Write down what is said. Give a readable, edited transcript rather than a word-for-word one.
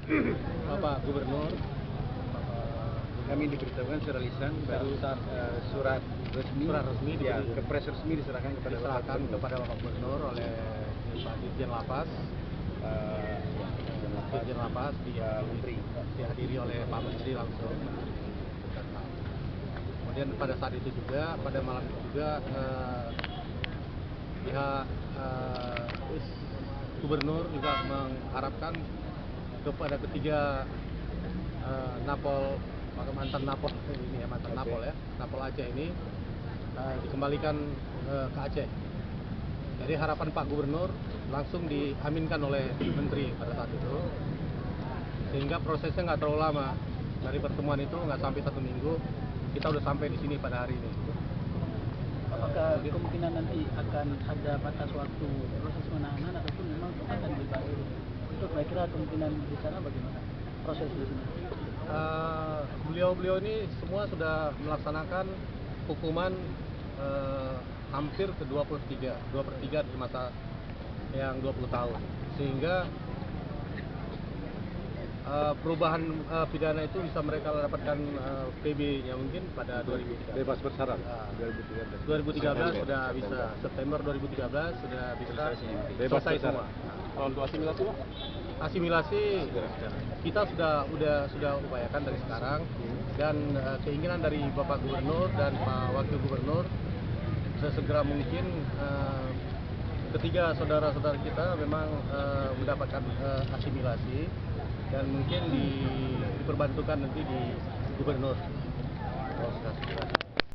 Bapak Gubernur, Kami diberitahukan secara lisan baru surat resmi ya, kepres resmi diserahkan kepada Bapak Gubernur oleh Pak Dirjen Lapas. Dirjen Lapas dihadiri oleh Pak Menteri langsung. Kemudian pada saat itu juga, pada malam itu juga pihak Gubernur juga mengharapkan kepada ketiga Napol, mantan Napol ini ya, mantan Napol ya, Napol Aceh ini dikembalikan ke Aceh. Jadi harapan Pak Gubernur langsung diaminkan oleh Menteri pada saat itu, sehingga prosesnya nggak terlalu lama. Dari pertemuan itu nggak sampai 1 minggu, kita udah sampai di sini pada hari ini. Apakah kemungkinan nanti akan ada batas waktu proses penahanan ataupun memang akan dibebas? Itu kira-kira kemungkinan di sana bagaimana proses di sini? Beliau-beliau ini semua sudah melaksanakan hukuman hampir ke 2/3 di masa yang 20 tahun, sehingga perubahan pidana itu bisa mereka dapatkan PB-nya mungkin pada 2013. bebas bersyarat 2013 sudah bisa, September 2013 sudah bisa selesai semua. Kalau untuk asimilasi Pak? Asimilasi kita sudah upayakan dari sekarang, dan keinginan dari Bapak Gubernur dan Pak Wakil Gubernur sesegera mungkin ketiga saudara-saudara kita memang mendapatkan asimilasi, dan mungkin diperbantukan nanti di Gubernur.